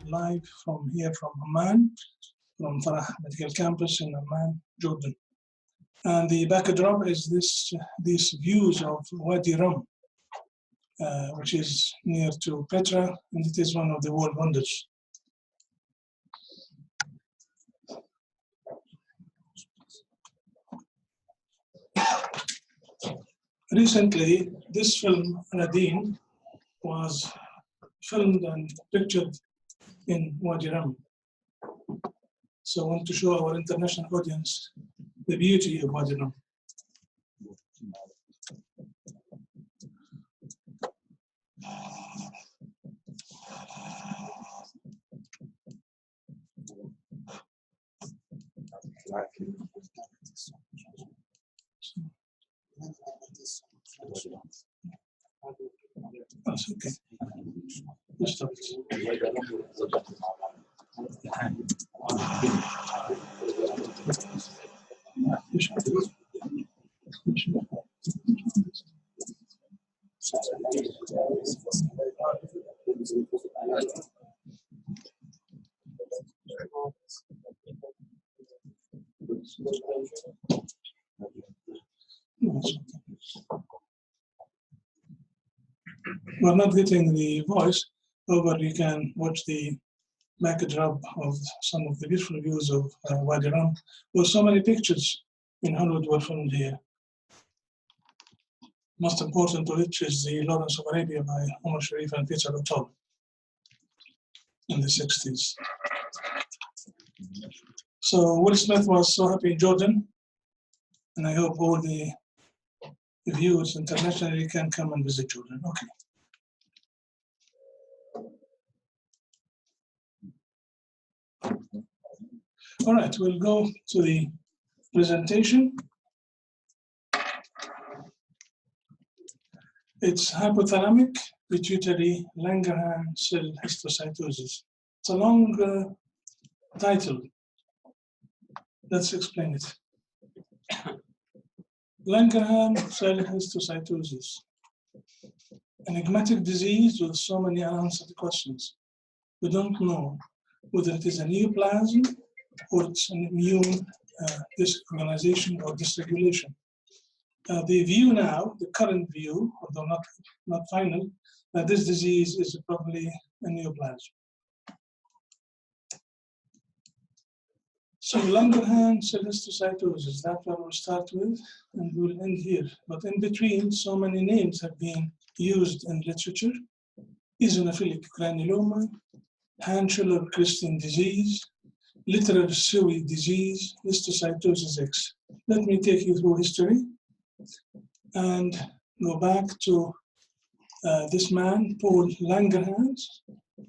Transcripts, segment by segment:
live from here from Amman, from Farah Medical Campus in Amman, Jordan. And the backdrop is these views of Wadi Rum, which is near to Petra, and it is one of the world wonders. Recently, this film, Nadine, was filmed and pictured in Wadi Rum. So I want to show our international audience the beauty of Wadi Rum. That's okay. Let's stop it. We're not getting the voice, however, you can watch the backdrop of some of the beautiful views of Wadi Rum, with so many pictures in Hollywood were filmed here. Most important of which is the Lawrence of Arabia by Omar Sharif and Peter O'Toole in the 60s. So Will Smith was so happy in Jordan, and I hope all the viewers internationally can come and visit Jordan. Okay. All right, we'll go to the presentation. It's hypothalamic pituitary Langerhans cell histology. It's a long title. Let's explain it. Langerhans cell histology. Enigmatic disease with so many unanswered questions. We don't know whether it is a neoplasm or it's an immune disorganization or dysregulation. The view now, the current view, although not final, that this disease is probably a neoplasm. So Langerhans cell histology, that's what we'll start with, and we'll end here. But in between, so many names have been used in literature: eosinophilic granuloma, Hanschler-Christian disease, literal Sbeih disease, Histology X. Let me take you through history and go back to this man, Paul Langerhans.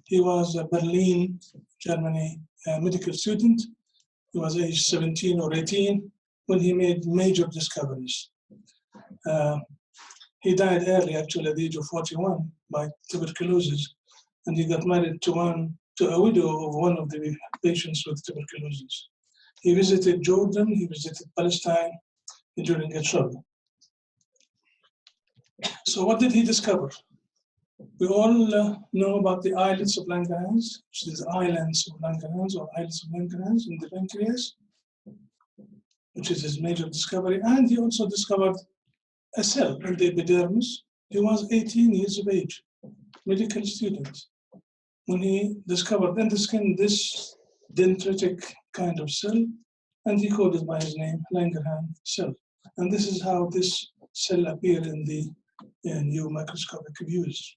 He was a Berlin, Germany medical student. He was age 17 or 18 when he made major discoveries. He died early, actually, at the age of 41 by tuberculosis, and he got married to a widow of one of the patients with tuberculosis. He visited Jordan, he visited Palestine during a trouble. So what did he discover? We all know about the islets of Langerhans, which is islands of Langerhans or islets of Langerhans in the pancreas, which is his major discovery. And he also discovered a cell in the epidermis. He was 18 years of age, medical student, when he discovered in the skin this dendritic kind of cell, and he called it by his name, Langerhans cell. And this is how this cell appeared in the new microscopic views.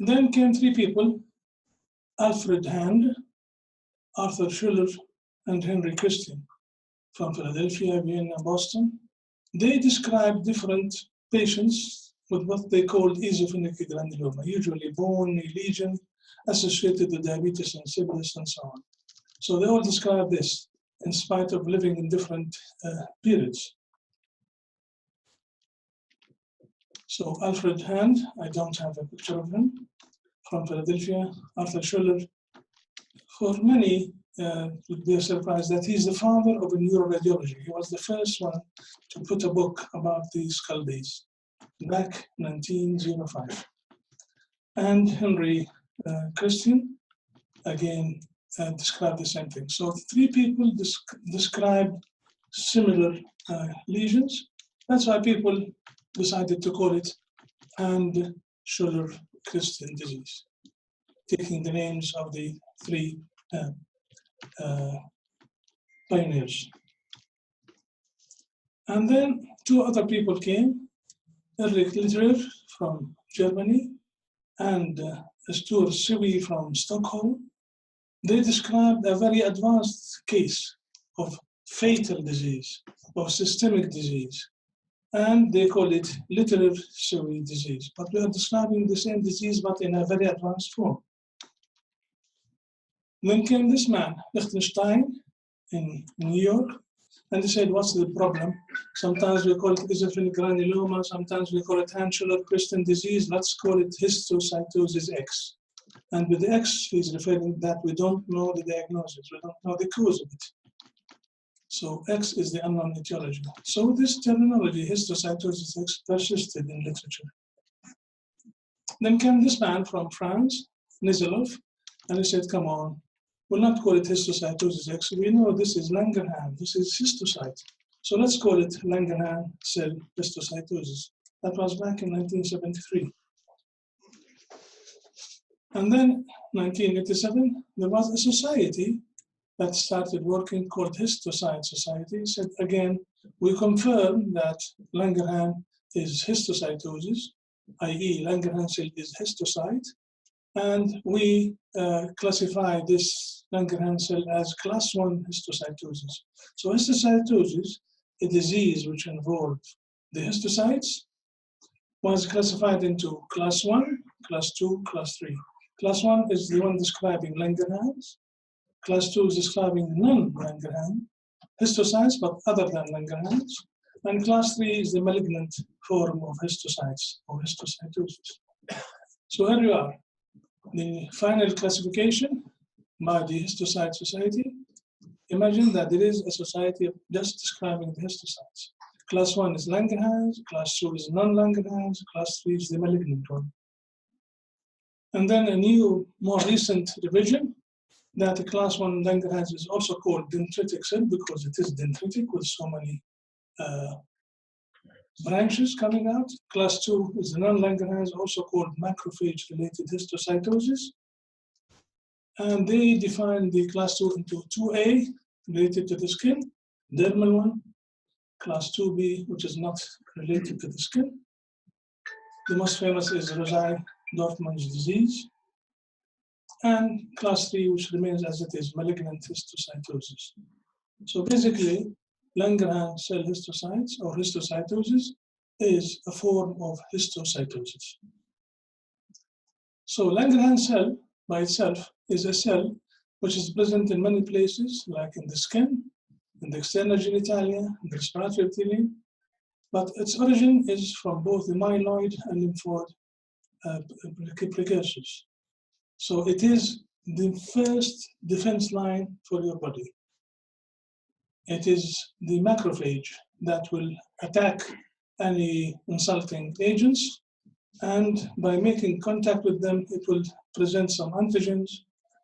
Then came three people: Alfred Hand, Arthur Schiller, and Henry Christian from Philadelphia, Vienna, Boston. They described different patients with what they called eosinophilic granuloma, usually bone lesion associated with diabetes insipidus and so on. So they all described this in spite of living in different periods. So Alfred Hand, I don't have a picture of him, from Philadelphia. Arthur Schiller, for many, would be surprised that he's the father of neuroradiology. He was the first one to put a book about the skull base back 1905. And Henry Christian, again, describe the same thing. So 3 people described similar lesions. That's why people decided to call it hand Schuller Christian disease, taking the names of the 3 pioneers. And then 2 other people came, Erich Litterer from Germany and Sbeih from Stockholm. They described a very advanced case of fatal disease, of systemic disease, and they call it Litterer-Sbeih disease. But we are describing the same disease, but in a very advanced form. Then came this man, Lichtenstein, in New York, and he said, what's the problem? Sometimes we call it eosinophilic granuloma, sometimes we call it Hand-Schuller-Christian disease, let's call it Histiocytosis X. And with the X, he's referring that we don't know the diagnosis, we don't know the cause of it. So X is the unknown etiology. So this terminology, Histiocytosis X, persisted in literature. Then came this man from France, Nizelov, and he said, come on, we'll not call it Histiocytosis X. We know this is Langerhans, this is histocyte. So let's call it Langerhans cell histiocytosis. That was back in 1973. And then 1987, there was a society that started working called Histocyte Society. Said again, we confirm that Langerhans is histocytosis, i.e. Langerhans cell is histocyte, and we classify this Langerhans cell as class 1 histocytosis. So histocytosis, a disease which involves the histocytes, was classified into class 1, class 2, class 3. Class 1 is the one describing Langerhans. Class 2 is describing non-Langerhans histocytes, but other than Langerhans. And class 3 is the malignant form of histocytes or histocytosis. So here you are. The final classification by the Histocyte Society. Imagine that there is a society of just describing the histocytes. Class 1 is Langerhans, class 2 is non-Langerhans, class 3 is the malignant one. And then a new, more recent revision that the class 1 Langerhans is also called dendritic cell because it is dendritic with so many branches coming out. Class 2 is the non-Langerhans, also called macrophage-related histocytosis. And they define the class 2 into 2A, related to the skin, dermal one, class 2B, which is not related to the skin. The most famous is Rosai-Dorfman's disease. And class 3, which remains as it is, malignant histocytosis. So basically, Langerhans cell histocytes or histocytosis is a form of histocytosis. So Langerhans cell by itself is a cell which is present in many places, like in the skin, in the external genitalia, in the respiratory epithelium, but its origin is from both the myeloid and lymphoid precursors. So it is the first defense line for your body. It is the macrophage that will attack any insulting agents, and by making contact with them, it will present some antigens,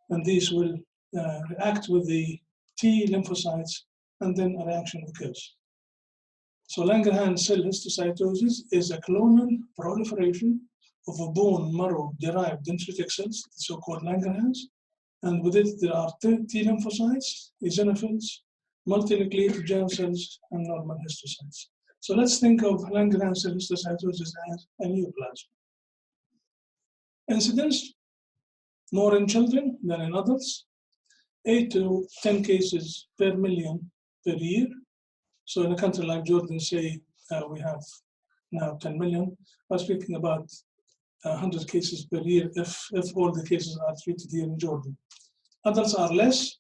and these will react with the T lymphocytes, and then a reaction occurs. So Langerhans cell histocytosis is a clonal proliferation of a bone marrow-derived dendritic cells, the so-called Langerhans, and with it there are T lymphocytes, eosinophils, multinucleated germ cells, and normal histocytes. So let's think of Langerhans cell histocytosis as a neoplasm. Incidence, more in children than in adults, 8 to 10 cases per million per year. So in a country like Jordan, say we have now 10 million, we're speaking about 100 cases per year if all the cases are treated here in Jordan. Adults are less,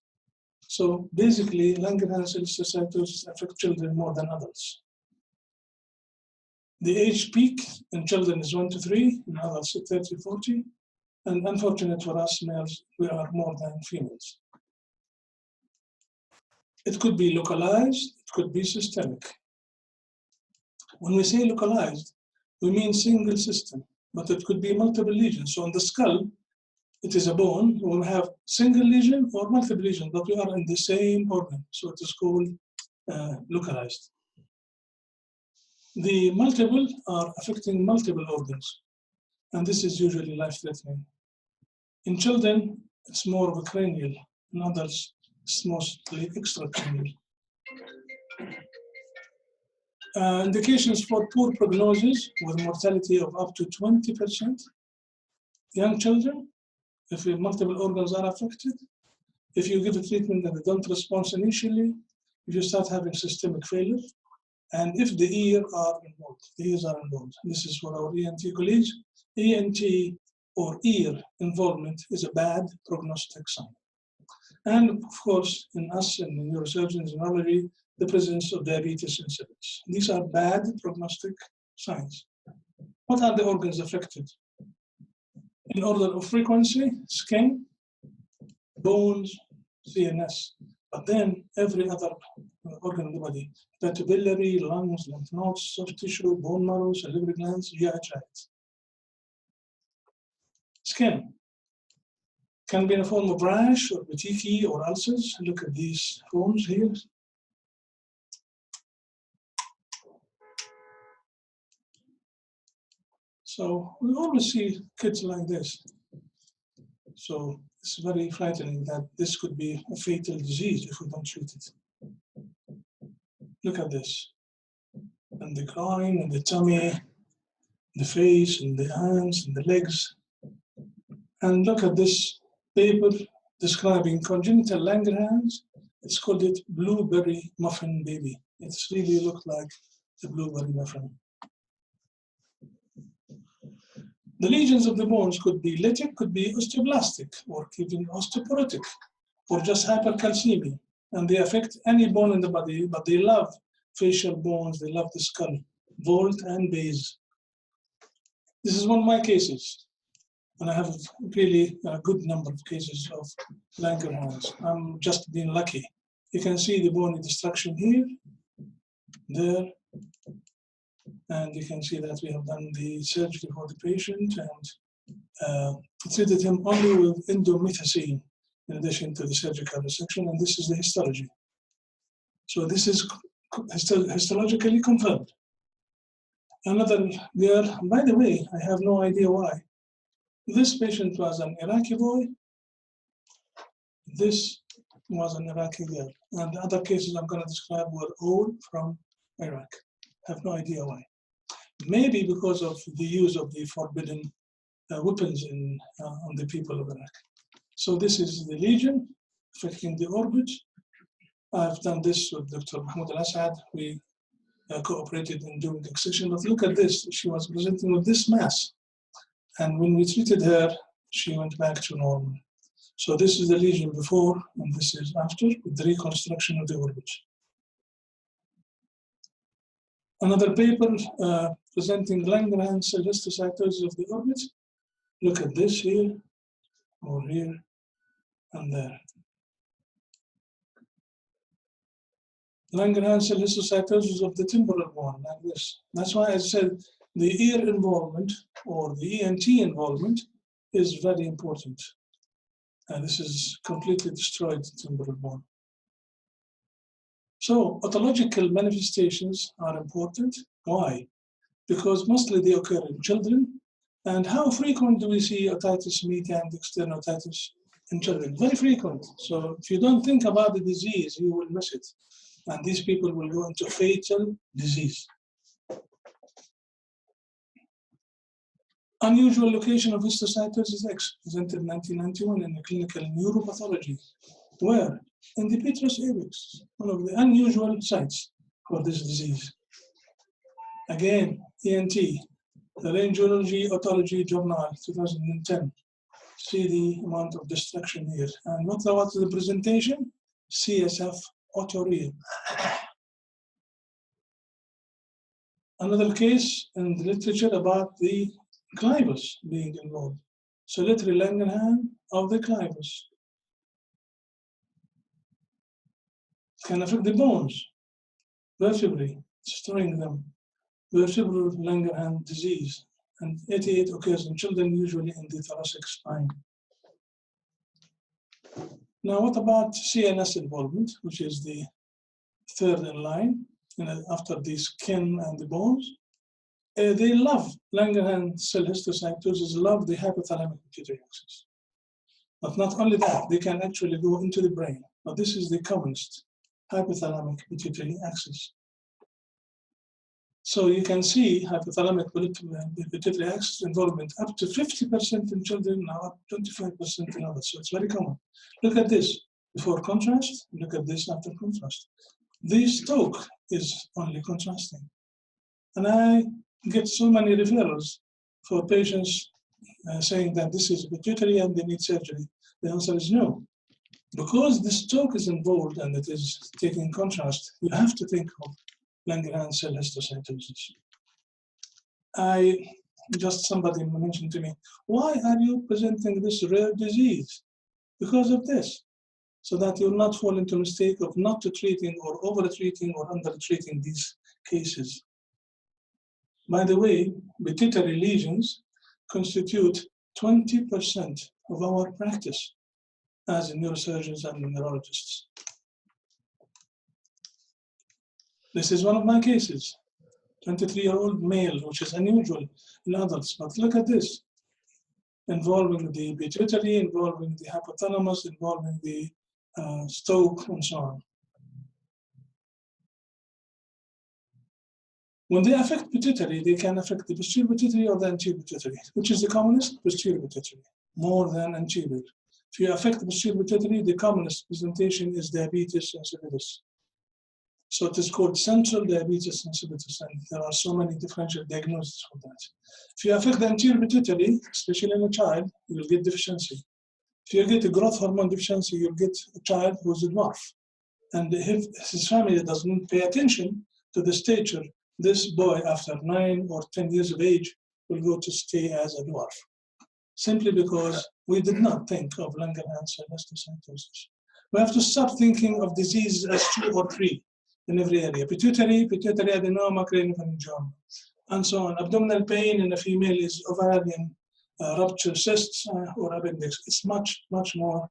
so basically Langerhans cell histocytosis affects children more than adults. The age peak in children is 1 to 3, in adults 30, 40, and unfortunate for us males, we are more than females. It could be localized, it could be systemic. When we say localized, we mean single system, but it could be multiple lesions. So on the skull, it is a bone, we will have single lesion or multiple lesion, but we are in the same organ, so it is called localized. The multiple are affecting multiple organs, and this is usually life-threatening. In children, it's more of a cranial. In adults, it's mostly extracranial. Indications for poor prognosis with mortality of up to 20%. Young children, if multiple organs are affected, if you give a treatment and they don't respond initially, if you start having systemic failure, and if the ears are involved. This is for our ENT colleagues. ENT or ear involvement is a bad prognostic sign. And of course, in us, in neurosurgeons, neurology, the presence of diabetes insipidus. These are bad prognostic signs. What are the organs affected? In order of frequency, skin, bones, CNS, but then every other organ in the body, patibulary, lungs, lymph nodes, soft tissue, bone marrow, salivary glands, GI tract. Skin can be in a form of rash or petechiae or ulcers. Look at these forms here. So we always see kids like this. So it's very frightening that this could be a fatal disease if we don't treat it. Look at this. And the groin, and the tummy, the face, and the hands, and the legs. And look at this paper describing congenital Langerhans. It's called it blueberry muffin baby. It's really looked like the blueberry muffin. The lesions of the bones could be lytic, could be osteoblastic, or even osteoporotic, or just hypercalcemia. And they affect any bone in the body, but they love facial bones, they love the skull, vault and base. This is one of my cases, and I have really a good number of cases of Langerhans. I'm just being lucky. You can see the bony destruction here, there, and you can see that we have done the surgery for the patient and treated him only with indomethacin in addition to the surgical resection, and this is the histology. So this is histologically confirmed. Another girl, by the way, I have no idea why. This patient was an Iraqi boy. This was an Iraqi girl. And the other cases I'm going to describe were all from Iraq. I have no idea why. Maybe because of the use of the forbidden weapons on the people of Iraq. So this is the lesion affecting the orbit. I've done this with Dr. Mahmoud Al-Assad. We cooperated in doing the excision. But look at this. She was presenting with this mass. And when we treated her, she went back to normal. So this is the lesion before, and this is after, with the reconstruction of the orbit. Another paper presenting Langerhans cell histology of the orbit. Look at this here, or here, and there. Langerhans cell histology of the temporal bone, like this. That's why I said the ear involvement or the ENT involvement is very important. And this is completely destroyed temporal bone. So pathological manifestations are important. Why? Because mostly they occur in children. And how frequent do we see otitis media and external otitis in children? Very frequent. So if you don't think about the disease, you will miss it. And these people will go into fatal disease. Unusual location of histiocytosis X, presented in 1991 in a clinical neuropathology, where in the petrous apex, one of the unusual sites for this disease. Again, ENT, the Radiology Otology Journal, 2010. See the amount of destruction here. And what was the presentation? CSF otorrhea. Another case in the literature about the clivus being involved. Solitary Langerhans of the clivus. It can affect the bones, vertebrae, destroying them. Vertebral Langerhans disease. And 88 occurs in children, usually in the thoracic spine. Now, what about CNS involvement, which is the third in line, after the skin and the bones? They love, Langerhans cell histiocytosis, love the hypothalamic pituitary axis. But not only that, they can actually go into the brain. But this is the commonest, hypothalamic pituitary axis. So you can see hypothalamic pituitary axis involvement up to 50% in children, now up to 25% in adults. So it's very common. Look at this before contrast, look at this after contrast. This talk is only contrasting. And I get so many referrals for patients saying that this is pituitary and they need surgery. The answer is no. Because this talk is involved and it is taking contrast, you have to think of Langerhans cell histiocytosis. Somebody mentioned to me, why are you presenting this rare disease? Because of this, so that you will not fall into mistake of not treating or over-treating or under-treating these cases. By the way, pituitary lesions constitute 20% of our practice as neurosurgeons and neurologists. This is one of my cases, 23-year-old male, which is unusual in adults. But look at this, involving the pituitary, involving the hypothalamus, involving the stalk, and so on. When they affect pituitary, they can affect the posterior pituitary or the anterior pituitary, which is the commonest, posterior pituitary, more than anterior. If you affect the posterior pituitary, the commonest presentation is diabetes insipidus. So it is called central diabetes insipidus, and there are so many differential diagnoses for that. If you affect the anterior pituitary, especially in a child, you will get deficiency. If you get a growth hormone deficiency, you'll get a child who's a dwarf. And if his family doesn't pay attention to the stature, this boy, after 9 or 10 years of age, will go to stay as a dwarf, simply because we did not think of Langerhans cell histiocytosis. We have to start thinking of diseases as 2 or 3 in every area. Pituitary adenoma, craniopharyngioma, and so on. Abdominal pain in a female is ovarian rupture cysts or appendix. It's much, much more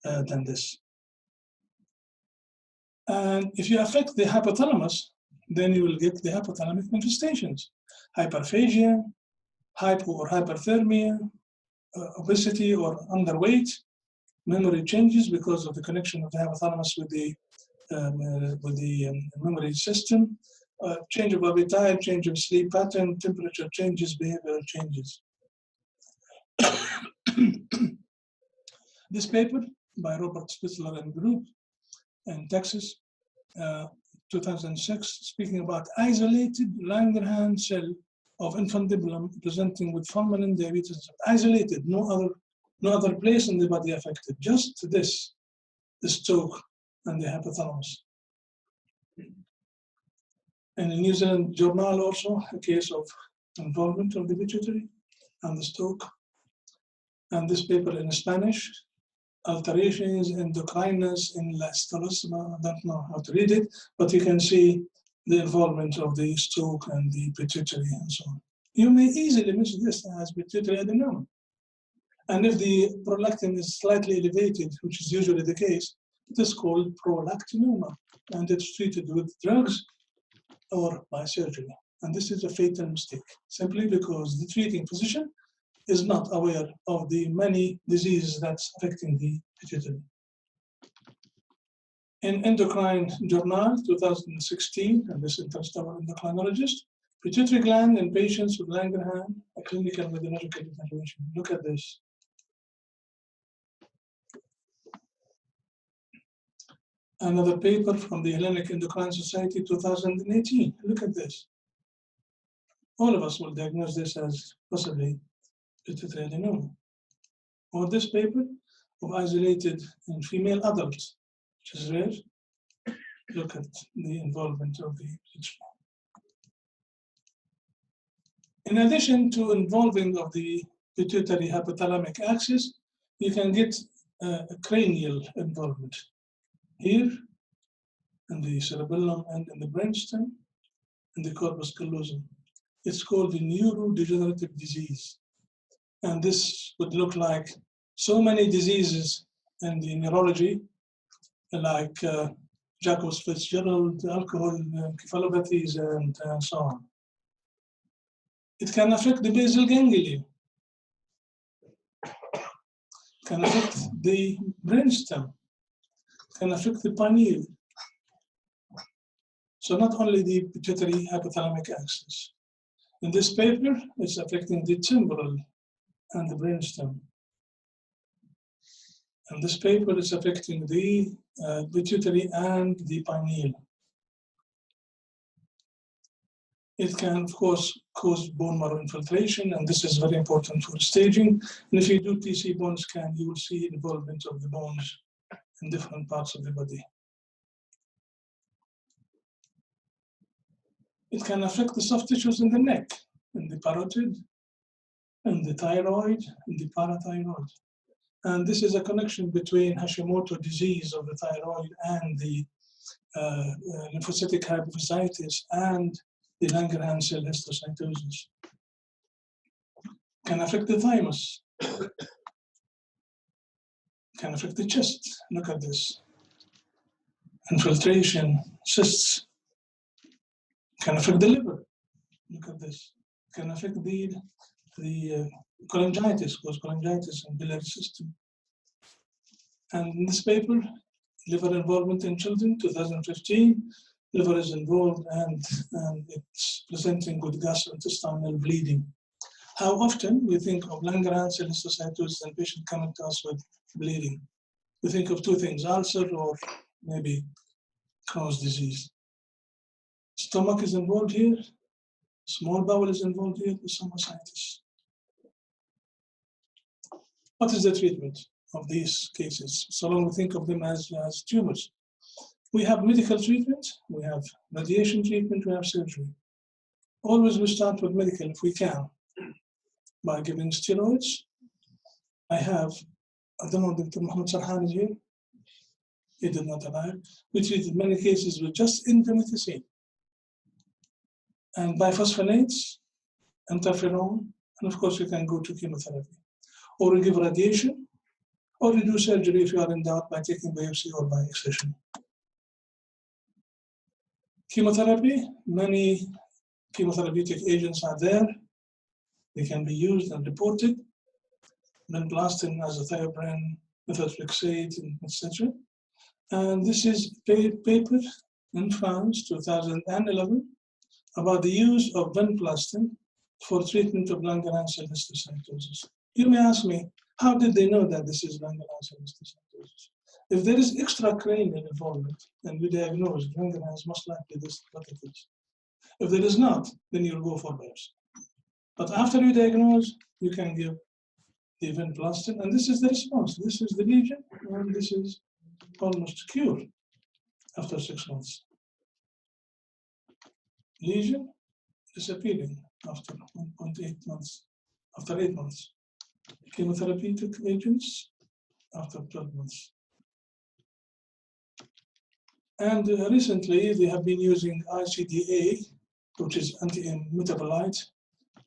than this. And if you affect the hypothalamus, then you will get the hypothalamic manifestations. Hyperphagia, hypo or hyperthermia, obesity or underweight, memory changes because of the connection of the hypothalamus with the memory system, change of appetite, change of sleep pattern, temperature changes, behavioral changes. This paper by Robert Spitzler and group in Texas, 2006, speaking about isolated Langerhans cell of infundibulum presenting with fulminant diabetes, isolated, no other place in the body affected, just this, the stalk and the hypothalamus. In a New Zealand journal also, a case of involvement of the pituitary and the stalk. And this paper in Spanish, alterations endocrinus in la histology. I don't know how to read it, but you can see the involvement of the stalk and the pituitary and so on. You may easily miss this as pituitary adenoma. And if the prolactin is slightly elevated, which is usually the case, it is called prolactinoma, and it's treated with drugs or by surgery. And this is a fatal mistake, simply because the treating physician is not aware of the many diseases that's affecting the pituitary. In Endocrine Journal, 2016, and this interests our endocrinologist, pituitary gland in patients with Langerhans, a clinical methodological evaluation. Look at this. Another paper from the Hellenic Endocrine Society, 2018. Look at this. All of us will diagnose this as possibly pituitary adenoma. Or this paper of isolated in female adults, which is rare. Look at the involvement of the pituitary. In addition to involving of the pituitary hypothalamic axis, you can get a cranial involvement. Here, in the cerebellum and in the brainstem, in the corpus callosum. It's called the neurodegenerative disease. And this would look like so many diseases in the neurology, like Jacobs Fitzgerald, alcohol encephalopathies, and so on. It can affect the basal ganglia, can affect the brainstem, can affect the pineal. So not only the pituitary hypothalamic axis. In this paper, it's affecting the temporal and the brainstem. And this paper is affecting the pituitary and the pineal. It can, of course, cause bone marrow infiltration, and this is very important for staging. And if you do TC bone scan, you will see involvement of the bones in different parts of the body. It can affect the soft tissues in the neck, in the parotid, in the thyroid, in the parathyroid. And this is a connection between Hashimoto disease of the thyroid and the lymphocytic hypophysitis and the Langerhans cell histology. Can affect the thymus. Can affect the chest. Look at this. Infiltration, cysts. Can affect the liver. Look at this. Can affect the cholangitis, cause cholangitis and biliary system. And in this paper, liver involvement in children, 2015, liver is involved and it's presenting with gastrointestinal bleeding. How often we think of Langerhans cell histology and patient coming to us with bleeding? We think of two things, ulcer or maybe Crohn's disease. Stomach is involved here, small bowel is involved here with some ascites. What is the treatment of these cases? So long we think of them as tumors. We have medical treatment, we have radiation treatment, we have surgery. Always we start with medical if we can, by giving steroids. I don't know, Dr. Mohammed Sarhan is here. He did not arrive. We treated many cases with just infinitocin and biphosphonates, interferon, and of course you can go to chemotherapy. Or you give radiation, or you do surgery if you are in doubt by taking biopsy or by excision. Chemotherapy, many chemotherapeutic agents are there. They can be used and reported. Vinblastine, azathioprine, methotrexate, etc. And this is a paper in France, 2011, about the use of vinblastine for treatment of Langerhans cell histology. You may ask me, how did they know that this is Langerhans cell histology? If there is extracranial involvement and we diagnose Langerhans, most likely this is what it is. If there is not, then you'll go for biopsy. But after you diagnose, you can give the vinblastine, and this is the response. This is the lesion, and this is almost cured after 6 months. Lesion disappearing after 1.8 months, after 8 months. Chemotherapeutic agents after 12 months. And recently they have been using ICDA, which is anti-metabolite,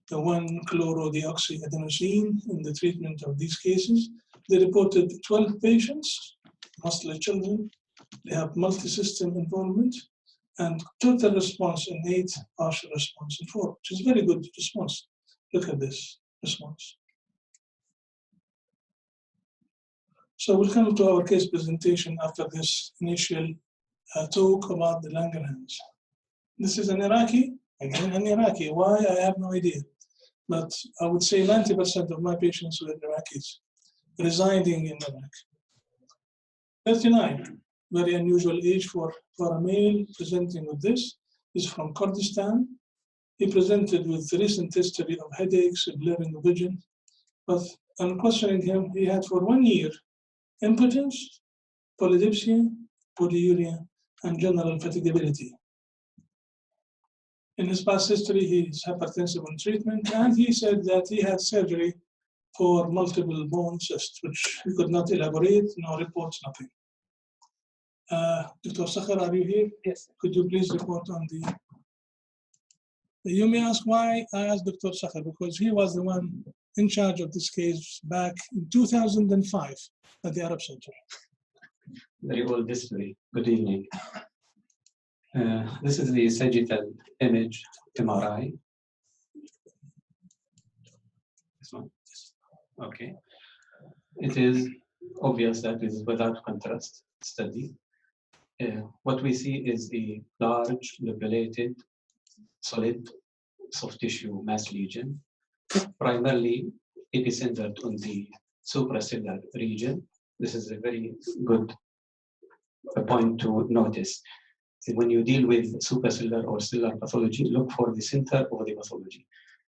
the 1-chlorodeoxyadenosine in the treatment of these cases. They reported 12 patients, mostly children. They have multi-system involvement and total response in 8, partial response in 4, which is very good response. Look at this response. So we'll come to our case presentation after this initial talk about the Langerhans. This is an Iraqi, again an Iraqi. Why? I have no idea. But I would say 90% of my patients were Iraqis residing in Iraq. 39, very unusual age for a male presenting with this. He's from Kurdistan. He presented with recent history of headaches, blurring of vision. But on questioning him, he had for 1 year impotence, polydipsia, polyuria, and general fatigability. In his past history, he is hypertensive on treatment, and he said that he had surgery for multiple bone cysts, which he could not elaborate, no reports, nothing. Dr. Sakhar, are you here? Yes. Could you please report on the... You may ask why I asked Dr. Sakhar, because he was the one in charge of this case back in 2005 at the Arab Center. Very old history. Good evening. This is the sagittal image MRI. This one. Okay. It is obvious that it is without contrast study. What we see is a large, lobulated, solid, soft tissue mass lesion, primarily epicentered on the suprasellar region. This is a very good point to notice. When you deal with suprasellar or cellular pathology, look for the center of the pathology.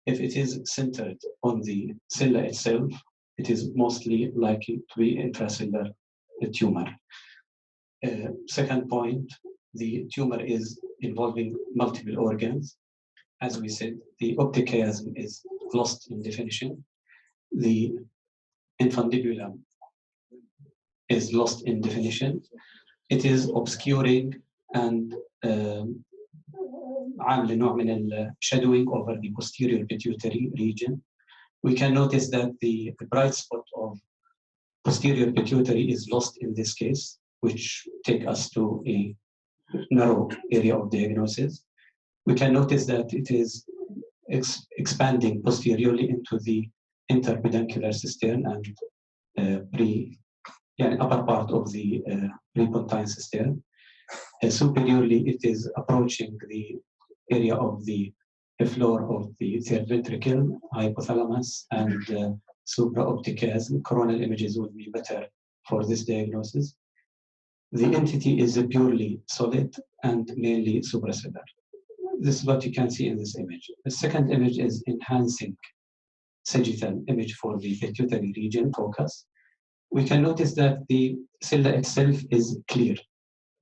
If it is centered on the cella itself, it is mostly likely to be intracellular tumor. Second point, the tumor is involving multiple organs. As we said, the optic chiasm is lost in definition. The infundibulum is lost in definition. It is obscuring and عامل نوع من shadowing over the posterior pituitary region. We can notice that the bright spot of posterior pituitary is lost in this case, which take us to a narrow area of diagnosis. We can notice that it is expanding posteriorly into the interpeduncular cistern and upper part of the prepontine cistern. Superiorly, it is approaching the area of the floor of the third ventricle, hypothalamus, and supraoptic chiasm. Coronal images would be better for this diagnosis. The entity is purely solid and mainly suprasellar. This is what you can see in this image. The second image is enhancing sagittal image for the pituitary region focus. We can notice that the cella itself is clear.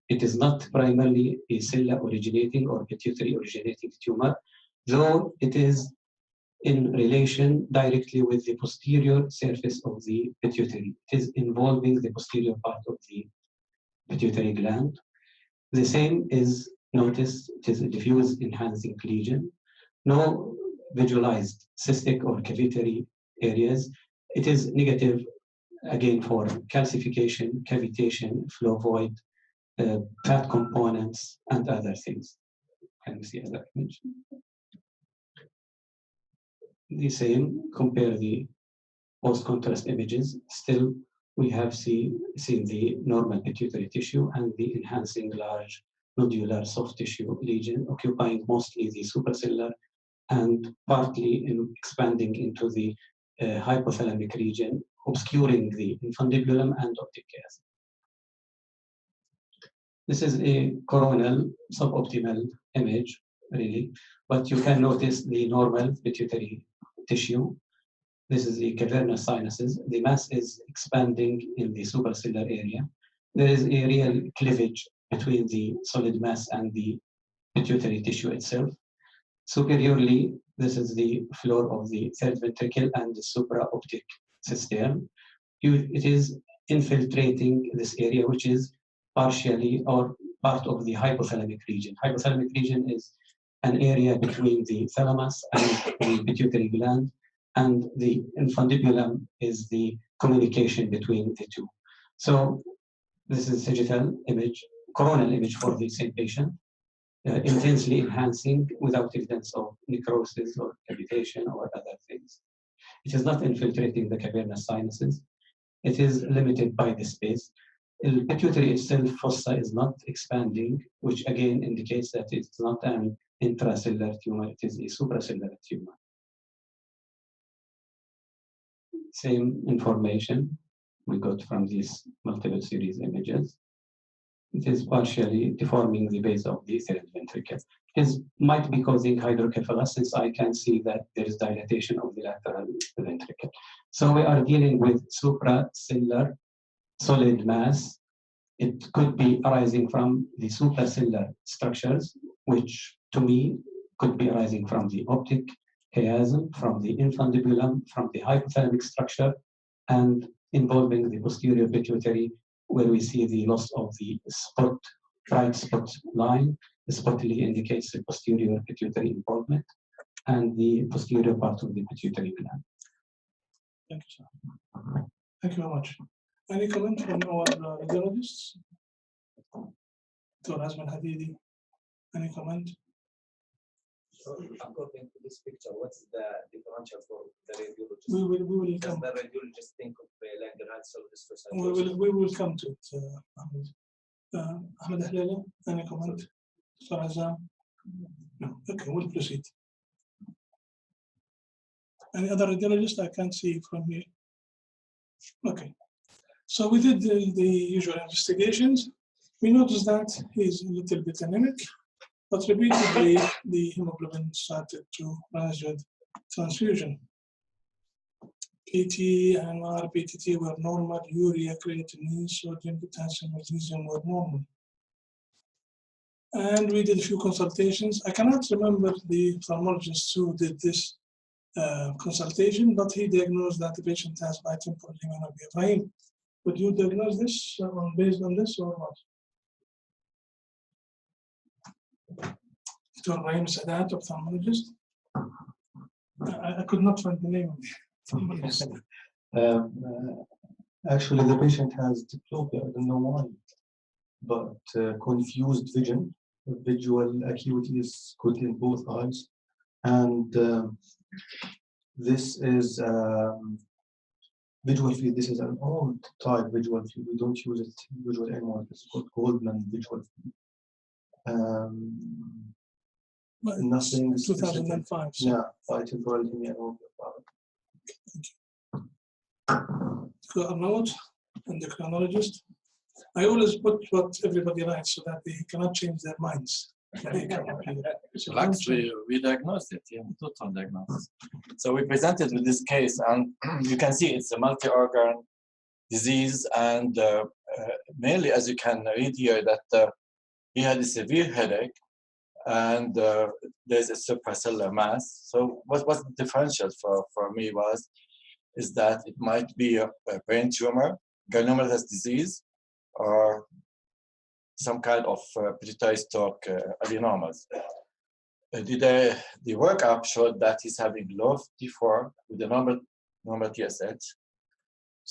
It is not primarily a cella originating or pituitary originating tumor, though it is in relation directly with the posterior surface of the pituitary. It is involving the posterior part of the pituitary gland. The same is noticed, it is a diffuse enhancing lesion. No visualized cystic or cavitary areas. It is negative again for calcification, cavitation, flow void, fat components, and other things. Can we see other image? The same, compare the post-contrast images. Still, we have seen the normal pituitary tissue and the enhancing large nodular soft tissue lesion occupying mostly the suprasellar and partly expanding into the hypothalamic region, obscuring the infundibulum and optic chiasm. This is a coronal suboptimal image, really, but you can notice the normal pituitary tissue. This is the cavernous sinuses. The mass is expanding in the suprasellar area. There is a real cleavage between the solid mass and the pituitary tissue itself. Superiorly, this is the floor of the third ventricle and the supraoptic cistern. It is infiltrating this area, which is partially or part of the hypothalamic region. Hypothalamic region is an area between the thalamus and the pituitary gland, and the infundibulum is the communication between the two. So this is sagittal image, coronal image for the same patient, intensely enhancing without evidence of necrosis or cavitation or other things. It is not infiltrating the cavernous sinuses. It is limited by the space. The pituitary itself, fossa, is not expanding, which again indicates that it's not an intracellular tumor, it is a supracellular tumor. Same information we got from these multiple series images. It is partially deforming the base of the third ventricle. It might be causing hydrocephalus, since I can see that there is dilatation of the lateral ventricle. So we are dealing with suprasellar solid mass. It could be arising from the suprasellar structures, which to me could be arising from the optic chiasm, from the infundibulum, from the hypothalamic structure, and involving the posterior pituitary, where we see the loss of the spot, bright spot line. The spot indicates the posterior pituitary involvement and the posterior part of the pituitary gland. Thank you, sir. Thank you very much. Any comment from our radiologists? Dr. Azman Hadidi, any comment? So according to this picture, what's the differential for the radiologist? We will Does come. the radiologist think of Langerhans or histology? We will come to it, Ahmed. Ahmed Ahlala, any comment? Dr. Azam? No. Okay, we'll proceed. Any other radiologist I can't see from here? Okay. So we did the usual investigations. We noticed that he's a little bit anemic, but repeatedly the hemoglobin started to rise with transfusion. PT and RPTT were normal, urea, creatinine, sodium, potassium, magnesium were normal. And we did a few consultations. I cannot remember the ophthalmologist who did this consultation, but he diagnosed that the patient has bitemporal hemanopia. Ibraim, would you diagnose this based on this or not? Dr. Ibraim Sadat, ophthalmologist. I could not find the name of the ophthalmologist. Actually, the patient has diplopia, I don't know why, but confused vision, visual acuity is good in both eyes, and this is visual field. This is an old type visual field. We don't use it usually anymore. It's called Goldman visual field. Nothing 2005. So. Yeah, bitemporal hemanopia. Arnaud and the chronologist. I always put what everybody writes so that they cannot change their minds. So actually, we diagnosed it, yeah, total diagnosis. So we presented with this case, and you can see it's a multi-organ disease, and mainly, as you can read here, that he had a severe headache, and there's a supracellular mass. So what was the differential for me is that it might be a brain tumor, granulomatous disease, or some kind of pituitary stalk adenomas. The workup showed that he's having low T4 with a normal TSH.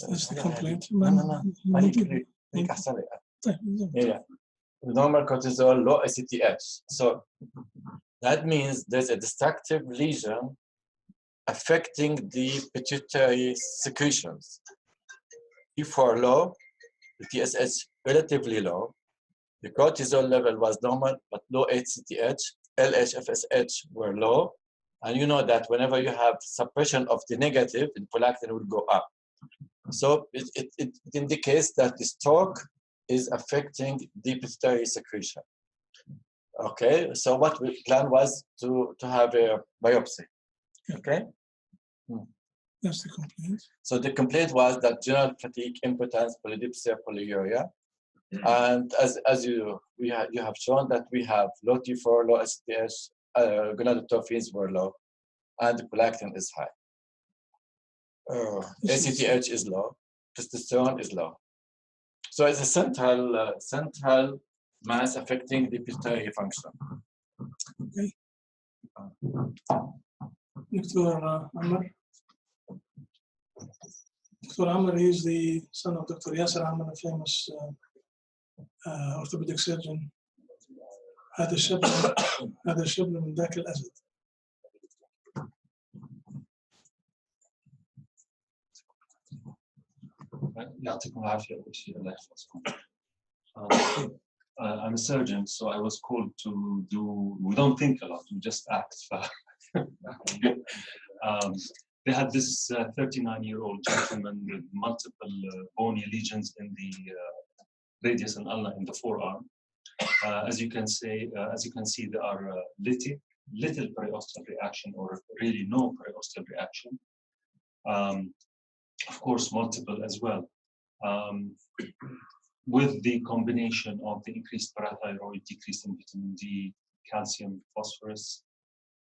That's the complaint. Yeah. Normal cortisol, low ACTH. So that means there's a destructive lesion affecting the pituitary secretions. T4 low, the TSH relatively low, the cortisol level was normal, but low ACTH, LH, FSH were low. And you know that whenever you have suppression of the negative, the prolactin will go up. So it indicates that the stalk is affecting the pituitary secretion. Okay, so what we plan was to have a biopsy. Okay? That's the complaint. So the complaint was that general fatigue, impotence, polydipsia, polyuria. And as you have shown that we have low T4, low STH, gonadotropins were low, and the prolactin is high. ACTH is low, testosterone is low. So it's a central mass affecting the pituitary function. Okay. Dr. Amr. Dr. Amr is the son of Dr. Yasser Amr, a famous orthopedic surgeon. هذا الشبل من ذاك الأسد. يعطيكم العافية أول شيء الله يحفظكم. I'm a surgeon, so I was called to do. We don't think a lot; we just act. They had this 39-year-old gentleman with multiple bony lesions in the radius and ulna in the forearm. As you can see, there are little periosteal reaction, or really no periosteal reaction. Of course, multiple as well. With the combination of the increased parathyroid, decrease in vitamin D, calcium, phosphorus,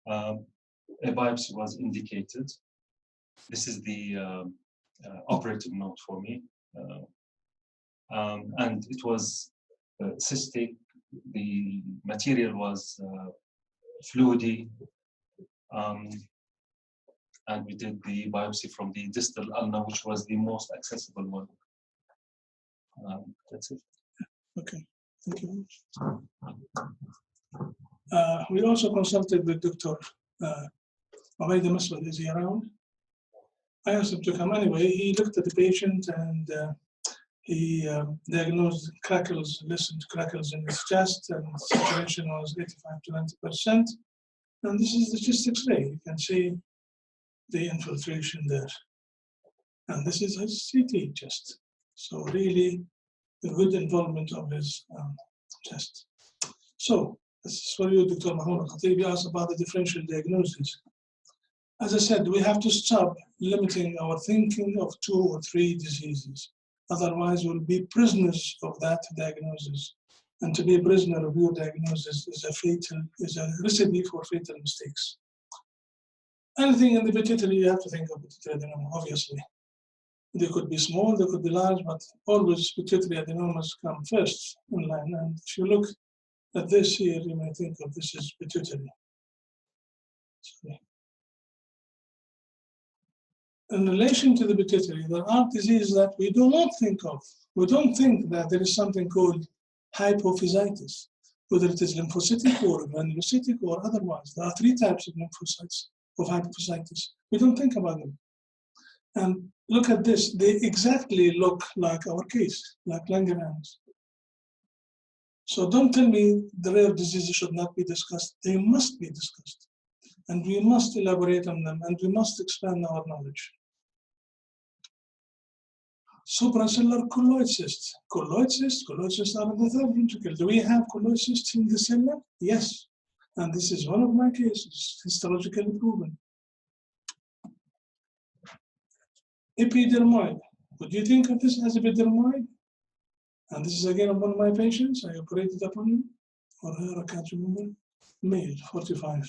a biopsy was indicated. This is the operative note for me. And it was cystic. The material was fluidy. and we did the biopsy from the distal ulna, which was the most accessible one. That's it. Okay, thank you very much. We also consulted with Dr. Ubaid Masud. Is he around? I asked him to come anyway. He looked at the patient and he diagnosed crackles, listened to crackles in his chest, and saturation was 85 to 90%. And this is the chest X-ray. You can see the infiltration there. And this is his CT chest. So really a good involvement of his chest. So this is for you, Dr. Mahmoud Khatib. You asked about the differential diagnosis. As I said, we have to stop limiting our thinking of 2 or 3 diseases. Otherwise, we'll be prisoners of that diagnosis. And to be a prisoner of your diagnosis is a recipe for fatal mistakes. Anything in the pituitary, you have to think of pituitary adenoma, obviously. They could be small, they could be large, but always pituitary adenomas come first in line. And if you look at this here, you may think of this as pituitary. Sorry. In relation to the pituitary, there are diseases that we do not think of. We don't think that there is something called hypophysitis, whether it is lymphocytic or granulocytic or otherwise. There are 3 types of lymphocytes of hypophysitis. We don't think about them. And look at this, they exactly look like our case, like Langerhans. So don't tell me the rare diseases should not be discussed. They must be discussed. And we must elaborate on them, and we must expand our knowledge. Supracellular colloid cysts. Colloid cysts are in the 3rd ventricle. Do we have colloid cysts in the cella? Yes. And this is one of my cases, histologically proven. Epidermoid. Would you think of this as epidermoid? And this is again one of my patients. I operated upon him, or her, I can't remember. Male, 45.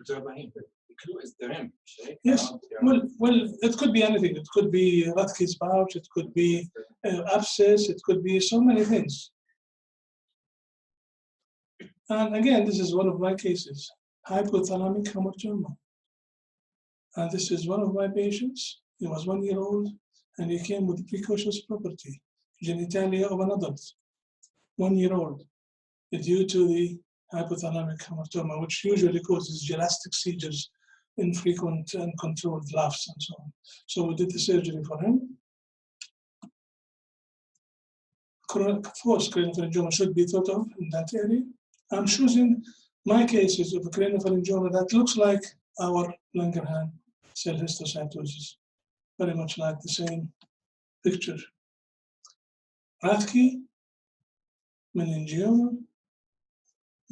The clue is the rim shape. Yes, well, it could be anything. It could be Rathke's pouch, it could be abscess, it could be so many things. And again, this is one of my cases, Hypothalamic Hamartoma. And this is one of my patients. He was 1 year old, and he came with precocious property, genitalia of an adult, 1 year old, due to the hypothalamic hamartoma, which usually causes gelastic seizures, infrequent and controlled laughs, and so on. So we did the surgery for him. Forced craniopharyngoma should be thought of in that area. I'm choosing my cases of a craniopharyngoma that looks like our Langerhans cell histology, very much like the same picture. Rathke, meningioma,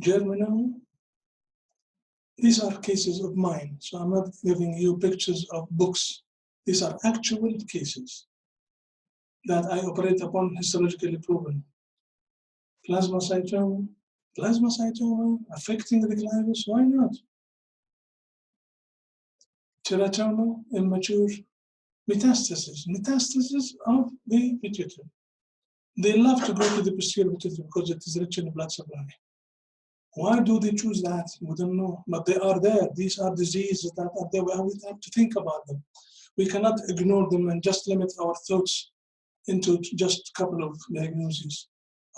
germinoma. These are cases of mine, so I'm not giving you pictures of books. These are actual cases that I operate upon, histologically proven. Plasmacytoma affecting the gyrus, why not? Teratoma, immature, metastasis of the pituitary. They love to go to the posterior pituitary because it is rich in blood supply. Why do they choose that? We don't know, but they are there. These are diseases that are there. We have to think about them. We cannot ignore them and just limit our thoughts into just a couple of diagnoses.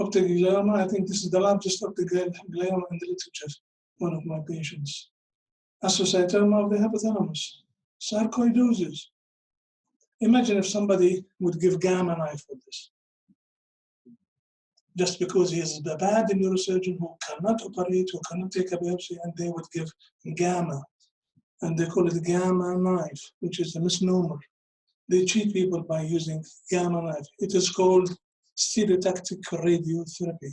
Optic glioma, I think this is the largest optic glioma in the literature, one of my patients. Astrocytoma of the hypothalamus, sarcoidosis. Imagine if somebody would give gamma knife for this. Just because he is a bad neurosurgeon who cannot operate, who cannot take a biopsy, and they would give gamma. And they call it gamma knife, which is a misnomer. They treat people by using gamma knife. It is called stereotactic radiotherapy.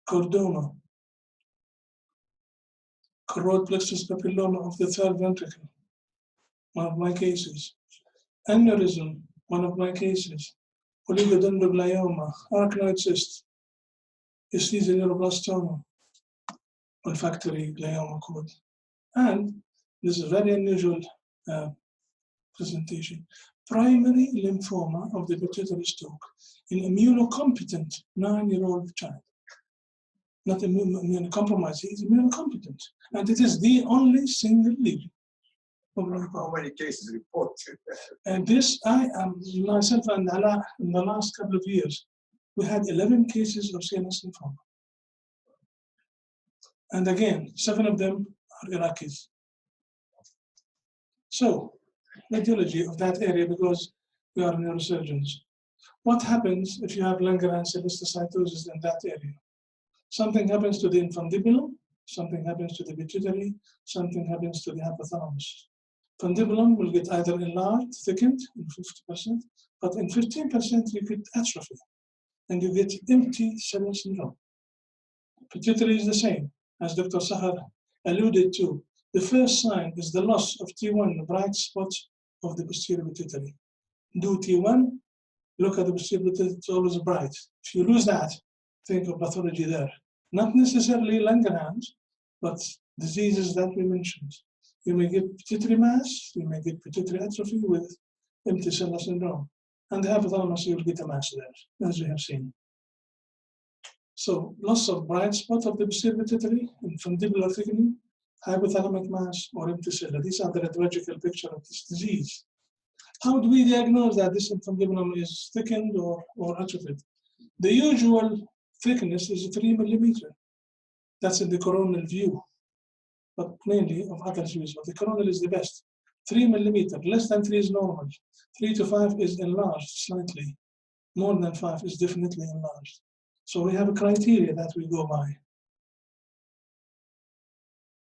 Chordoma, choroid plexus papilloma of the 3rd ventricle, one of my cases. Aneurysm, one of my cases. Oligodendroglioma, arachnoid cyst, esthesioneuroblastoma, olfactory glioma code. And this is a very unusual presentation. Primary lymphoma of the pituitary stalk in immunocompetent 9-year-old child. not immunocompromised, he is immunocompetent. And it is the only single lesion. How many cases reported? And this, I am myself and Ala, in the last couple of years, we had 11 cases of CNS lymphoma. And again, 7 of them are Iraqis. So, radiology of that area, because we are neurosurgeons. What happens if you have Langerhans histology in that area? Something happens to the infundibulum, something happens to the pituitary, something happens to the hypothalamus. Fundibulum will get either enlarged, thickened in 50%, but in 15% you get atrophy, and you get empty cell syndrome. Pituitary is the same, as Dr. Sahar alluded to. The first sign is the loss of T1, the bright spot of the posterior pituitary. Do T1, look at the posterior pituitary, it's always bright. If you lose that, think of pathology there. Not necessarily Langerhans, but diseases that we mentioned. You may get pituitary mass, you may get pituitary atrophy with empty cell syndrome. And the hypothalamus, you will get a mass there, as we have seen. So, loss of bright spot of the posterior pituitary, infundibular thickening, hypothalamic mass, or empty cell. These are the radiological picture of this disease. How do we diagnose that this infundibulum is thickened or atrophied? The usual thickness is 3 millimeter. That's in the coronal view, but mainly of other views. But the coronal is the best. 3 millimeter, less than 3 is normal. 3 to 5 is enlarged slightly. More than 5 is definitely enlarged. So we have a criteria that we go by.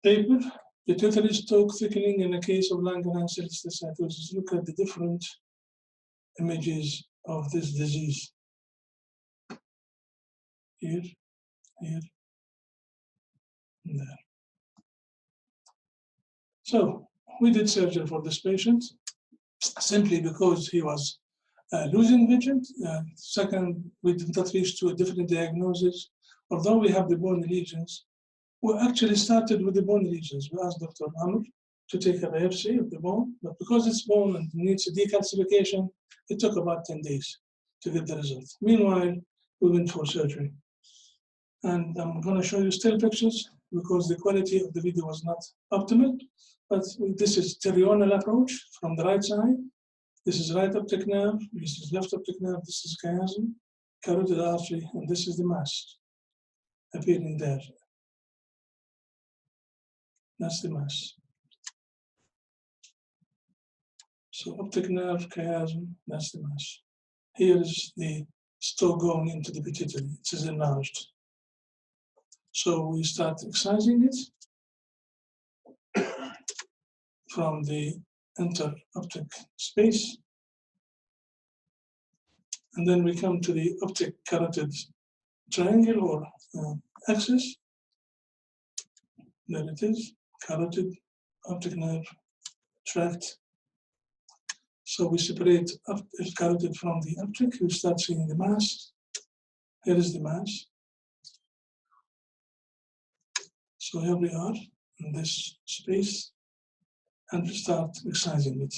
Paper, pituitary stalk thickening in the case of Langerhans histology. Look at the different images of this disease. Here, here, and there. So we did surgery for this patient simply because he was losing vision. Second, we did not reach to a definite diagnosis. Although we have the bone lesions, we actually started with the bone lesions. We asked Dr. Amr to take a biopsy of the bone, but because it's bone and needs a decalcification, it took about 10 days to get the result. Meanwhile, we went for surgery. And I'm going to show you still pictures because the quality of the video was not optimal. But this is pterional approach from the right side. This is right optic nerve, this is left optic nerve, this is chiasm, carotid artery, and this is the mass appearing there. That's the mass. So optic nerve, chiasm, that's the mass. Here is the stalk going into the pituitary. It is enlarged. So we start excising it from the interoptic space. And then we come to the optic carotid triangle or axis. There it is, carotid, optic nerve, tract. So we separate carotid from the optic. We start seeing the mass. Here is the mass. So here we are in this space, and we start excising it.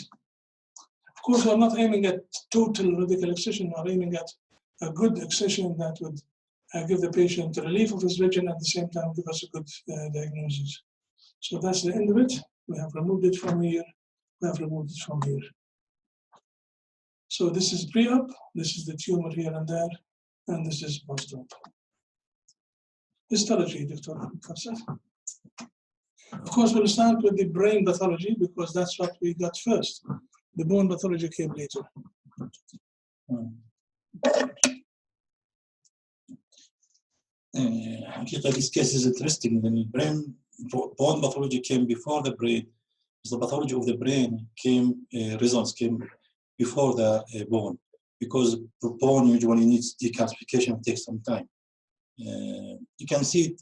Of course, we're not aiming at total radical excision, we're aiming at a good excision that would give the patient relief of his vision at the same time give us a good diagnosis. So that's the end of it. We have removed it from here, we have removed it from here. So this is pre-op, this is the tumor here and there, and this is post-op. Histology, Dr. Kafsat. Of course, we'll start with the brain pathology because that's what we got first. The bone pathology came later. This case is interesting. The bone pathology came before the brain. The pathology of the brain results came before the bone because the bone usually needs decalcification and takes some time. You can see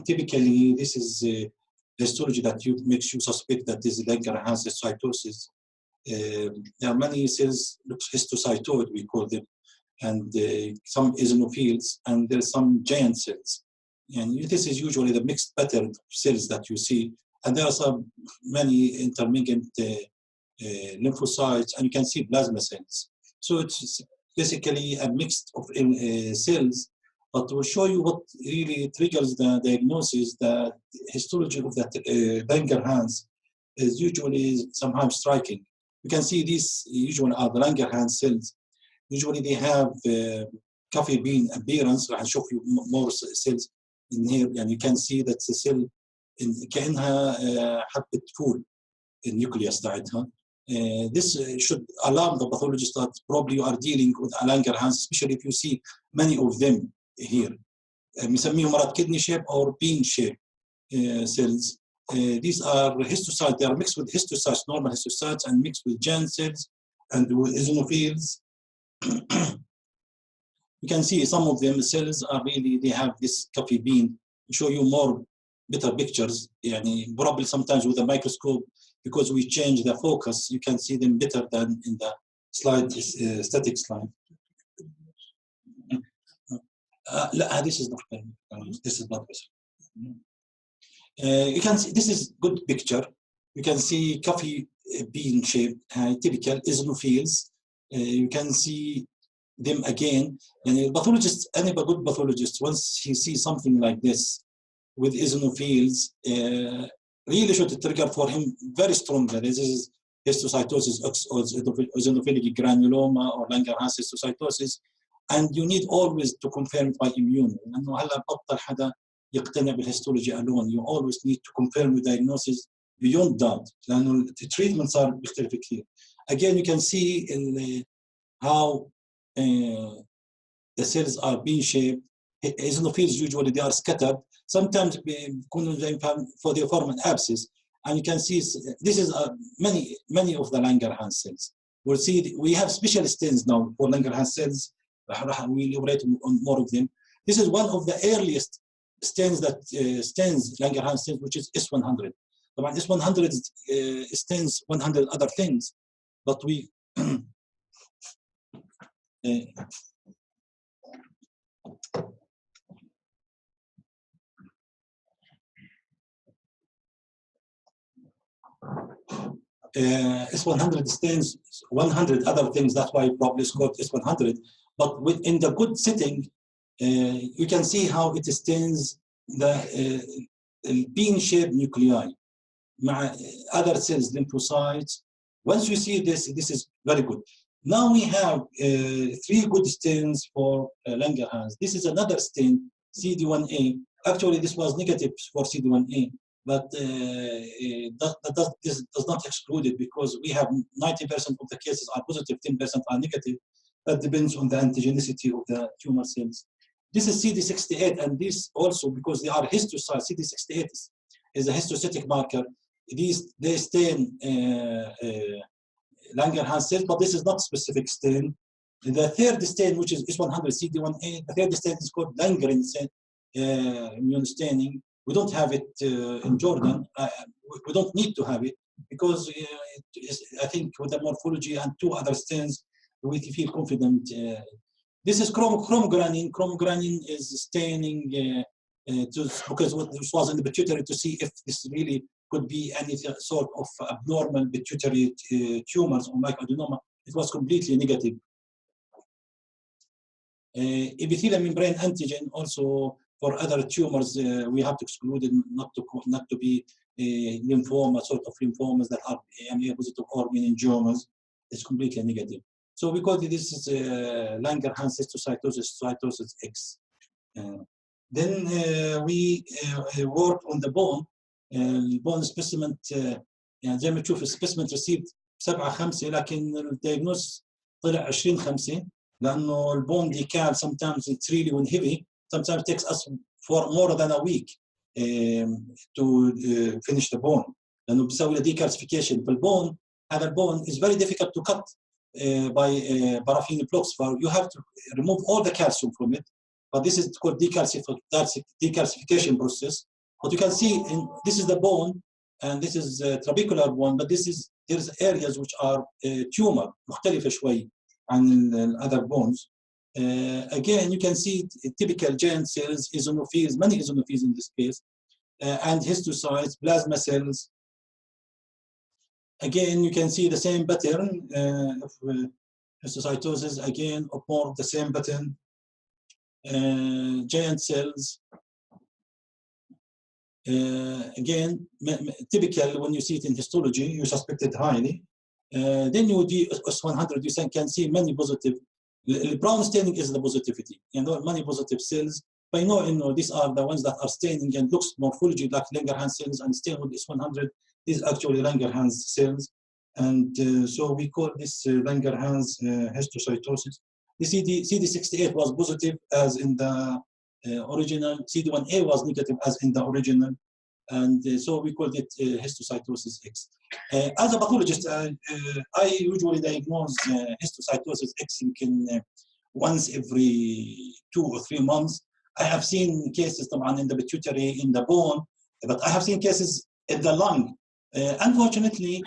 typically this is a histology that makes you suspect that this Langerhans histology. There are many cells, histocytoid we call them, and some eosinophils, and there's some giant cells. And this is usually the mixed pattern of cells that you see. And there are some many intermediate lymphocytes, and you can see plasma cells. So it's basically a mix of cells, But to show you what really triggers the diagnosis, the histology of the Langerhans is usually somehow striking. You can see these usually are the Langerhans cells. Usually they have coffee bean appearance. راح نشوف more cells in here, and you can see that the cell كأنها حبة فول النيوكليوس تاعتها. This should alarm the pathologist that probably you are dealing with a Langerhans, especially if you see many of them here. بنسميهم مرات kidney shape or bean shape cells. These are histocytes. They are mixed with histocytes, normal histocytes, and mixed with germ cells and with eosinophils. You can see some of them cells are really, they have this coffee bean. Show you more better pictures. يعني probably sometimes with a microscope, because we change the focus, you can see them better than in the slide, static slide. This is not this is not better. You can see this is good picture. You can see coffee bean shape, typical eosinophils. You can see them again. And pathologist, any good pathologist, once he sees something like this with eosinophils, really should trigger for him very strongly. This is histiocytosis or eosinophilic granuloma or Langerhans histiocytosis, and you need always to confirm it by immune. لأنه هلا بطل حدا يقتنع بالهistology alone. You always need to confirm the diagnosis beyond doubt. لأنه the treatment صار بيختلف كثير. Again, you can see how the cells are being shaped. Eosinophils usually they are scattered. Sometimes for they form an abscess, and you can see this is many of the Langerhans cells. We'll see we have special stains now for Langerhans cells. We elaborate on more of them. This is one of the earliest stains that stains Langerhans cells, which is S100. S100 stains 100 other things, but we S100 stains 100 other things. That's why probably it's called S100. But within the good setting, you can see how it stains the bean-shaped nuclei, other cells, lymphocytes. Once you see this, this is very good. Now we have 3 good stains for Langerhans. This is another stain, CD1A. Actually, this was negative for CD1A, but this does not exclude it, because we have 90% of the cases are positive, 10% are negative. That depends on the antigenicity of the tumor cells. This is CD68, and this also, because they are histocytes, CD68 is a histocytic marker. They stain Langerhans cells, but this is not specific stain. The third stain, which is S100 CD1A, the third stain is called Langerhans immune staining. We don't have it in Jordan. We don't need to have it, because I think with the morphology and 2 other stains, we feel confident. This is chromogranin. Chromogranin is staining because this was in the pituitary to see if this really could be any sort of abnormal pituitary tumors or microadenoma. It was completely negative. Epithelial membrane antigen also for other tumors we have to exclude it, not to be lymphoma, sort of lymphomas that are AMA positive or meningiomas. It's completely negative. So we call this is Langerhans histiocytosis, cytosis X. Then we work on the bone. البون سبيسمنت يعني زي ما تشوف السبيسمنت ريسيفد 7/5، لكن الدياجنوز طلع 20/5، لانه البون ديكال sometimes it's really when heavy, sometimes it takes us for more than a week to finish the bone، لانه بيسوي له decalcification في البون. هذا البون is very difficult to cut by paraffin blocks, for you have to remove all the calcium from it, but this is called decalcification process. But you can see this is the bone and this is trabecular bone, but there's areas which are tumor مختلفة شوي عن other bones. Again, you can see typical giant cells, eosinophils, many eosinophils in this case, and histocytes, plasma cells. Again, you can see the same pattern of histocytosis, again, of more of the same pattern. giant cells. Again, typical when you see it in histology, you suspect it highly. Then you do S100, you can see many positive. The brown staining is the positivity. You know, many positive cells. But I know, these are the ones that are staining and looks morphology like Langerhans cells, and stain with S100 is actually Langerhans cells. And so we call this Langerhans histocytosis. The CD68 was positive as in the original, CD1A was negative as in the original, and so we called it histocytosis X. As a pathologist, I usually diagnose histocytosis X in once every 2 or 3 months. I have seen cases in the pituitary, in the bone, but I have seen cases in the lung. Unfortunately,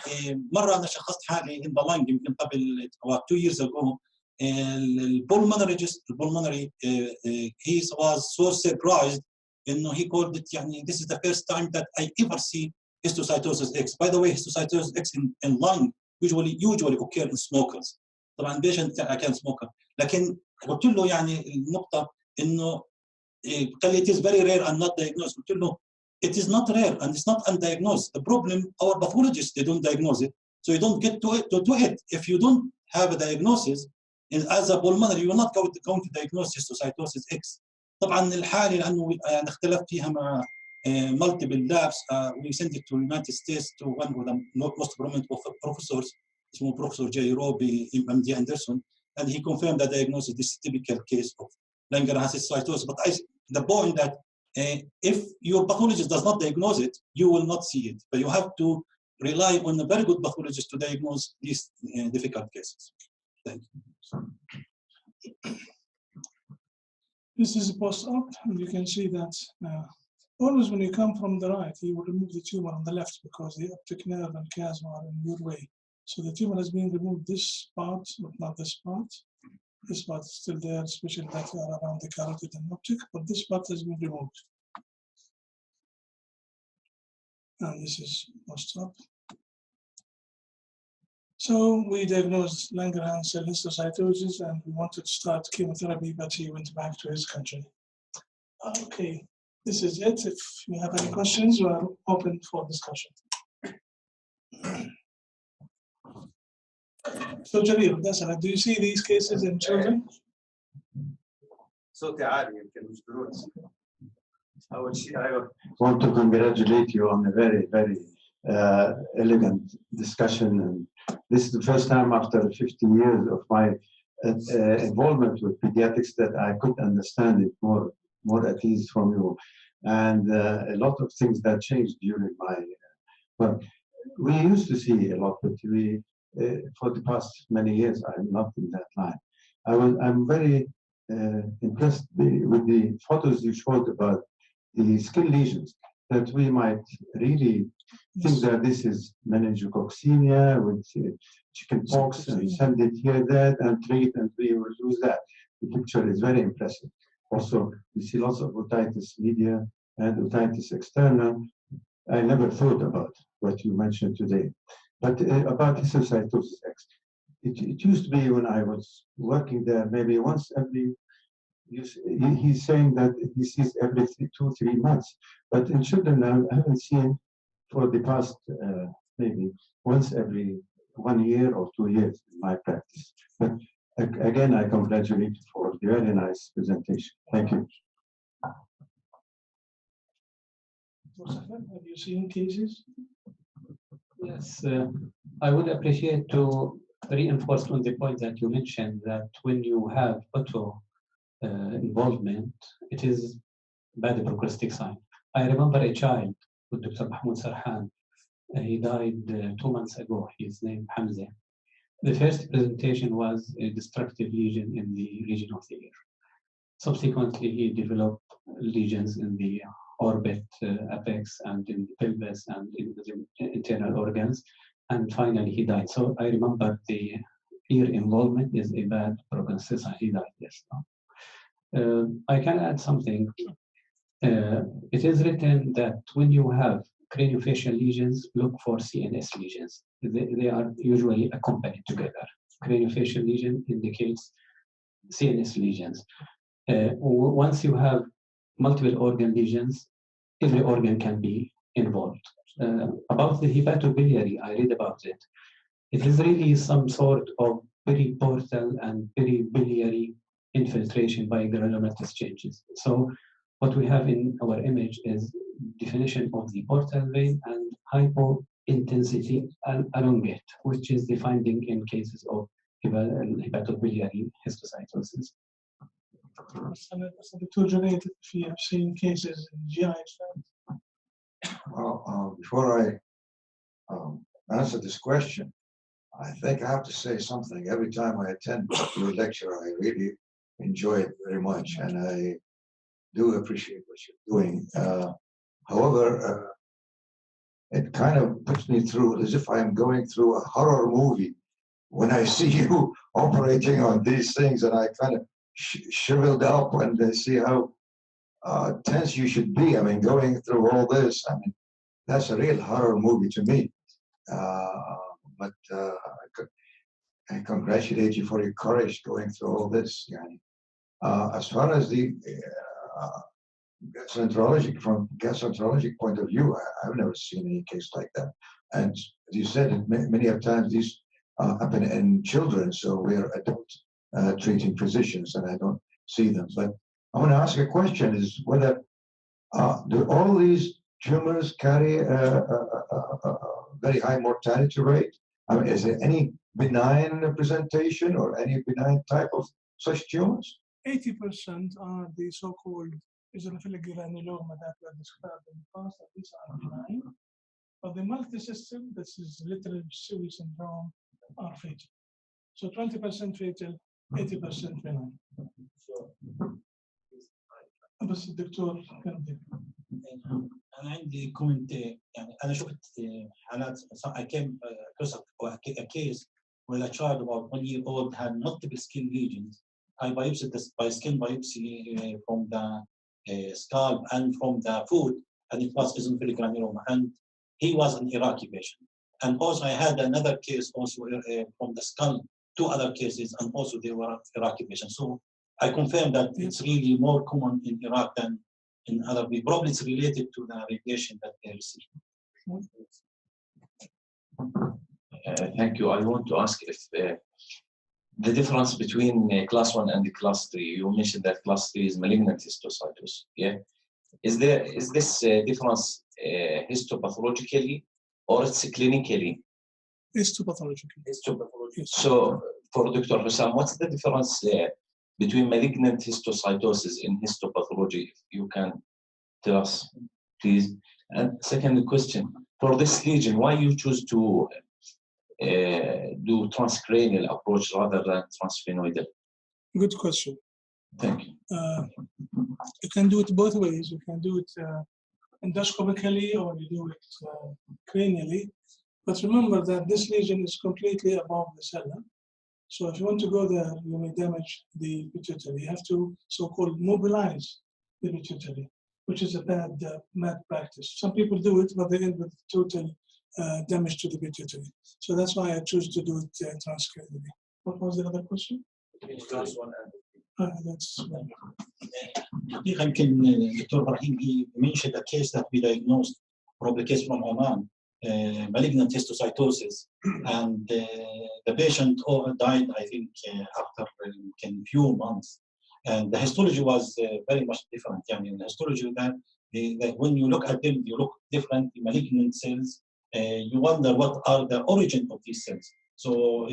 مرة أنا شخصت حالي in the lung يمكن قبل about 2 years ago. The pulmonary, he was so surprised, he called it, this is the first time that I ever see histocytosis X. By the way, histocytosis X in lung usually occur in smokers. طبعا patient كان smoker. لكن قلت له النقطة إنه قال لي it is very rare and not diagnosed. قلت له it is not rare and it's not undiagnosed. The problem, our pathologists, they don't diagnose it, so you don't get to it. If you don't have a diagnosis, as a pulmonary, you will not go to diagnose histocytosis X. طبعا الحالة لأنه اختلفت فيها مع multiple labs. We sent it to United States to one of the most prominent professors, اسمه Professor J. Roby, MD Anderson, and he confirmed the diagnosis. This is a typical case of Langerhans histocytosis. But the point that if your pathologist does not diagnose it, you will not see it. But you have to rely on a very good pathologist to diagnose these difficult cases. Thank you. This is a post-op, and you can see that always when you come from the right, you will remove the tumor on the left because the optic nerve and chiasma are in your way. So the tumor has been removed this part, but not this part. This part is still there, especially that are around the carotid and optic, but this part has been removed. And this is post-op. So we diagnosed Langerhans cell histocytosis, and we wanted to start chemotherapy, but he went back to his country. Okay, this is it. If you have any questions, we are open for discussion. So Jalil, do you see these cases in children? صوتي عالي يمكن مش دروس. أول شيء I want to congratulate you on a very, very elegant discussion. And this is the first time after 50 years of my involvement with pediatrics that I could understand it more at ease from you. And a lot of things that changed during my work. We used to see a lot, but we, for the past many years, I'm not in that line. I'm very impressed with the photos you showed about the skin lesions, that we might really think that this is meningococcemia with chickenpox and send it here, that, and treat, and we will lose that. The picture is very impressive. Also, we see lots of otitis media and otitis externa. I never thought about what you mentioned today. But about histocytosis X, it used to be when I was working there, maybe once every, he's saying that he sees every 2-3 months. But in children, I haven't seen for the past maybe once every 1 year or 2 years in my practice. But again, I congratulate you for the very nice presentation. Thank you. Have you seen cases? Yes, I would appreciate to reinforce on the point that you mentioned that when you have auto involvement, it is bad prognostic sign. I remember a child with Dr. Mahmoud Sarhan. He died 2 months ago. His name Hamza. The first presentation was a destructive lesion in the region of the ear. Subsequently, he developed lesions in the orbit, apex, and in the pelvis, and in the internal organs, and finally he died. So I remember the ear involvement is a bad prognosis, and he died. Yes. I can add something. It is written that when you have craniofacial lesions, look for CNS lesions. They are usually accompanied together. Craniofacial lesion indicates CNS lesions. Once you have multiple organ lesions, every organ can be involved. About the hepatobiliary, I read about it. It is really some sort of periportal and peribiliary infiltration by granulomatous changes. So what we have in our image is definition of the portal vein and hypointensity along it, which is the finding in cases of hepatobiliary histocytosis. So the two related, if you have seen cases in GI. Well, before I answer this question, I think I have to say something. Every time I attend your lecture, I really enjoy it very much, and I do appreciate what you're doing. However, it kind of puts me through as if I'm going through a horror movie when I see you operating on these things, and I kind of shriveled up and see how tense you should be. I mean, going through all this, I mean, that's a real horror movie to me. But I congratulate you for your courage going through all this. As far as the from gastroenterologic point of view, I've never seen any case like that. And as you said, many of times these happen in children, so we're adult treating physicians, and I don't see them. But I want to ask a question: is whether do all these tumors carry a very high mortality rate? I mean, is there any benign presentation or any benign type of such tumors? 80% are the so-called eosinophilic granuloma that were described in the past, and these are benign. But the multisystem, this is literally Sbeih syndrome, are fatal. So 20% fatal, 80% benign. بس الدكتور كان أنا عندي كومنت يعني أنا شفت حالات I came across a case where a child about 1 year old had multiple skin lesions. I biopsied this by skin biopsy from the scalp and from the foot, and it was eosinophilic granuloma, and he was an Iraqi patient. And also I had another case also from the skull, 2 other cases, and also they were Iraqi patients. So I confirm that it's really more common in Iraq than in other people. Probably it's related to the radiation that they receive. Thank you. I want to ask if the difference between class 1 and class 3, you mentioned that class 3 is malignant histiocytosis. Yeah. Is this difference histopathologically or it's clinically? Histopathologically. Histopathologically. So for Dr. Hussam, what's the difference between malignant histiocytosis in histopathology? If you can tell us, please. And second question, for this lesion, why you choose to do transcranial approach rather than transsphenoidal? Good question. Thank you. You can do it both ways. You can do it endoscopically or you do it cranially. But remember that this lesion is completely above the cella. So if you want to go there, you may damage the pituitary. You have to so-called mobilize the pituitary, which is a bad practice. Some people do it, but they end with total damage to the pituitary. So that's why I choose to do it transcranially. What was the other question? Class 1 and that's يمكن Dr. Ibraim, he mentioned a case that we diagnosed, probably case from Oman, malignant histiocytosis, and the patient died, I think, after a few months. And the histology was very much different. In the histology, that when you look at them, you look different malignant cells. You wonder what are the origin of these cells. So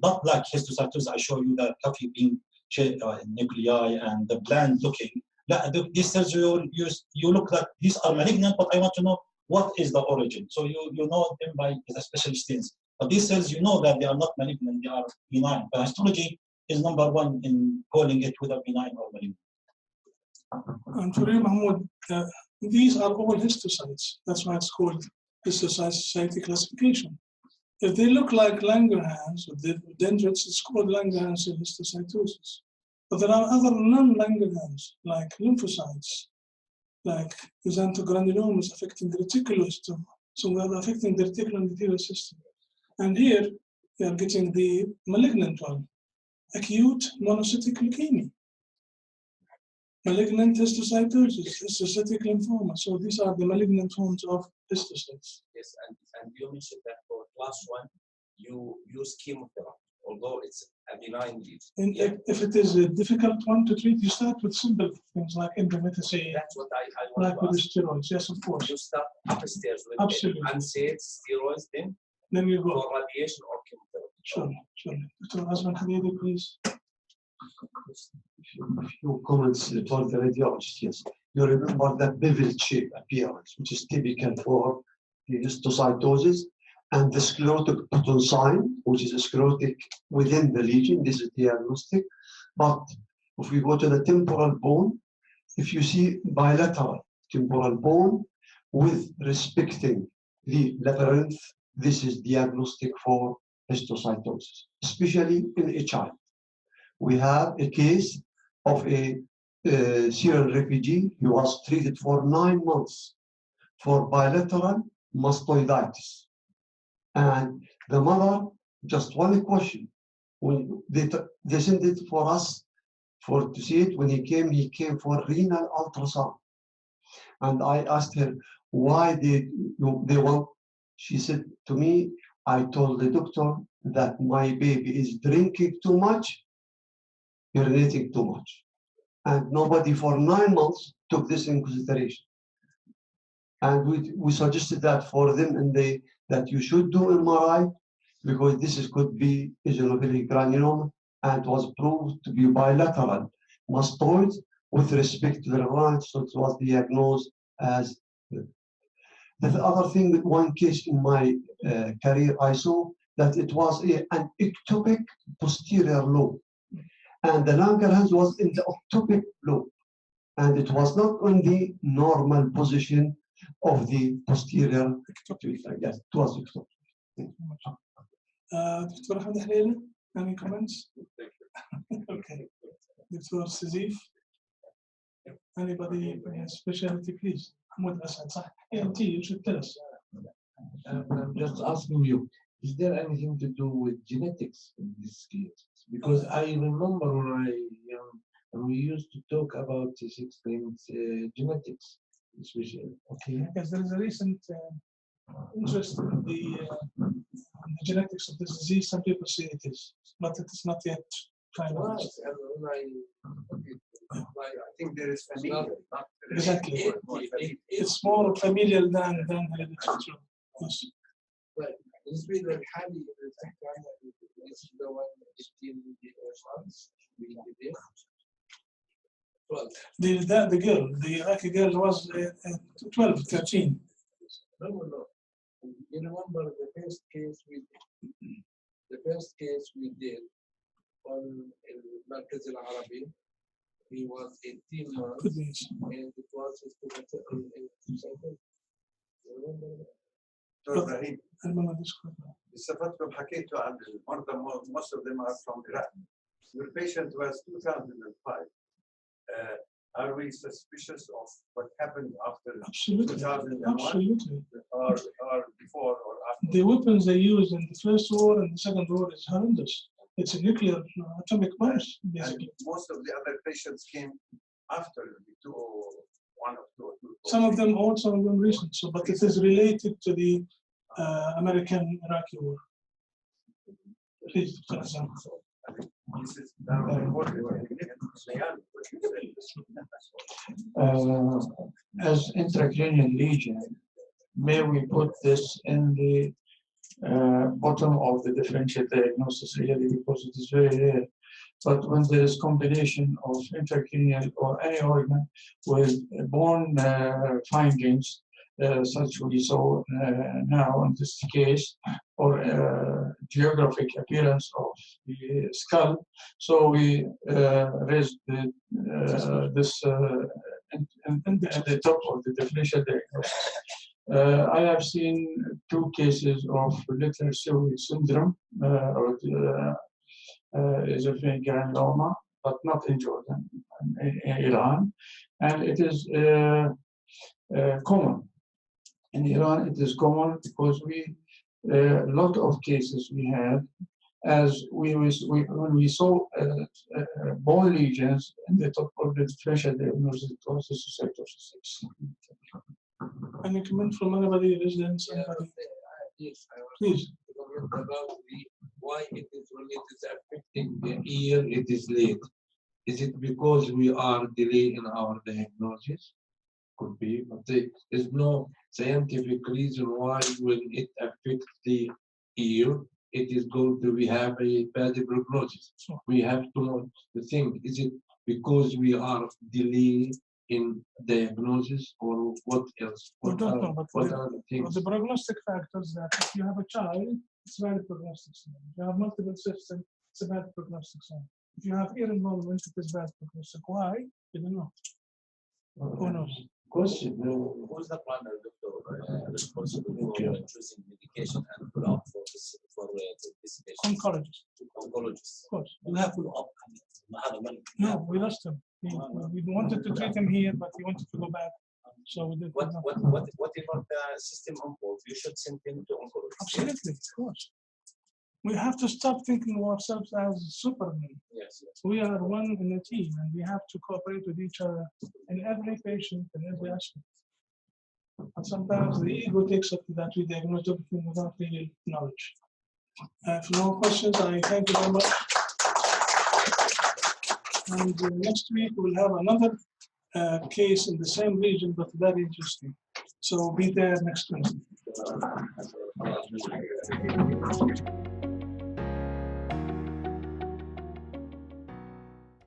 not like histiocytosis, I show you the coffee bean nuclei and the bland looking. These cells you look like these are malignant, but I want to know what is the origin. So you know them by the special stains. But these cells, you know that they are not malignant, they are benign. But histology is number 1 in calling it whether benign or malignant. And for you, Mahmoud, these are all histocytes. That's why it's called histocyte classification. If they look like Langerhans or dendrites, it's called Langerhans histocytosis. But there are other non-Langerhans, like lymphocytes, like xanthogranulomas affecting the reticulocystome. So we are affecting the reticuloendothelial system. And here, we are getting the malignant one, acute monocytic leukemia. Malignant histiocytosis, histocytic lymphoma. So these are the malignant forms of histiocytes. Yes, and you mentioned that for class 1, you use chemotherapy, although it's a benign lesion. And if it is a difficult one to treat, you start with simple things like indomitacin, That's what I like want with to ask. steroids. Yes, of course. You start upstairs with Absolutely. unsafe steroids, Then you for go. radiation or chemotherapy. Sure, sure. Dr. Asman Hadidi, please. A few comments for the radiologist. Yes, you remember that bevel shape appearance, which is typical for the histiocytosis, and the sclerotic button sign, which is sclerotic within the lesion. This is diagnostic. But if we go to the temporal bone, if you see bilateral temporal bone with respecting the labyrinth, this is diagnostic for histiocytosis, especially in a child. We have a case of a Syrian refugee. He was treated for 9 months for bilateral mastoiditis. And the mother, just one question, when they sent it for us to see it. When he came for renal ultrasound. And I asked her, why did they want? She said to me, I told the doctor that my baby is drinking too much, urinating too much. And nobody for 9 months took this in consideration. And we suggested that for them, and that you should do MRI, because this could be eosinophilic granuloma, and was proved to be bilateral mastoid with respect to the right, so it was diagnosed as. The other thing, one case in my career, I saw that it was an ectopic posterior lobe. And the Langerhans was in the ectopic lobe. And it was not in the normal position of the posterior. Yes, it was ectopic. Dr. Ahmed Halili, any comments? Okay. Dr. Sazif, anybody specialty, please? Ahmed Asad, ANT, you should tell us. I'm just asking you, is there anything to do with genetics in this case? Because I remember when we used to talk about these things, genetics, especially. Okay. Because there is a recent interest in the genetics of this disease. Some people say it is, but it is not yet finalized. I think there is familial. Exactly. It's more familial than hereditary. Yes. But بالنسبة للحالة اللي بتحكي عنها the one 15 months the girl, the Iraqi girl was 12, 13. No. You remember the first case we did on Markaz al-Arabi. He was 18 months, and it was his استفدتم حكيتوا عن المرضى most of them are from Iraq. Your patient was 2005. Are we suspicious of what happened after 2001? Absolutely. Or before or after? The weapons they used in the first war and the second war is horrendous. It's a nuclear atomic bombs, basically. And most of the other patients came after the 201 or 202. Some of them old, some of them recent. So, but it is related to the American-Iraqi war. Please, for example. As intracranial lesion, may we put this in the bottom of the differential diagnosis really, because it is very rare. But when there is combination of intracranial or any organ with bone findings, such we saw now in this case, or geographic appearance of the skull, so we raised this in the top of the differential diagnosis. I have seen 2 cases of little syndrome or esophageal granuloma, but not in Jordan, in Iran, and it is common. In Iran, it is common because a lot of cases we had as when we saw bone lesions in the top of the differential diagnosis, it was histology. Any comment from anybody, residents, anybody? Yes, I was Please. about why it is when it is affecting the ear, it is late. Is it because we are delayed in our diagnosis? Could be, but there is no scientific reason why when it affects the ear, it is going to have a bad prognosis. We have to think, is it because we are delayed in diagnosis or what else? We don't know, but what are the things? the prognostic factors that if you have a child, it's a bad prognostic sign. If you have multiple systems, it's a bad prognostic sign. If you have ear involvement, it is bad prognostic. Why? You don't know. Who knows? Question. Who's the primary doctor responsible for choosing medication and follow-up for this patient? Oncologist. Oncologist. Of course. You have follow-up. No, we lost him. We wanted to treat him here, but he wanted to go back. So we did. Whatever the system involved, you should send him to oncologist. Absolutely, of course. We have to stop thinking of ourselves as supermen. Yes, yes. We are one in a team, and we have to cooperate with each other in every patient and every aspect. And sometimes the ego takes up that we diagnose everything without real knowledge. If no questions, I thank you very much. And next week we'll have another case in the same region, but very interesting. So be there next Wednesday.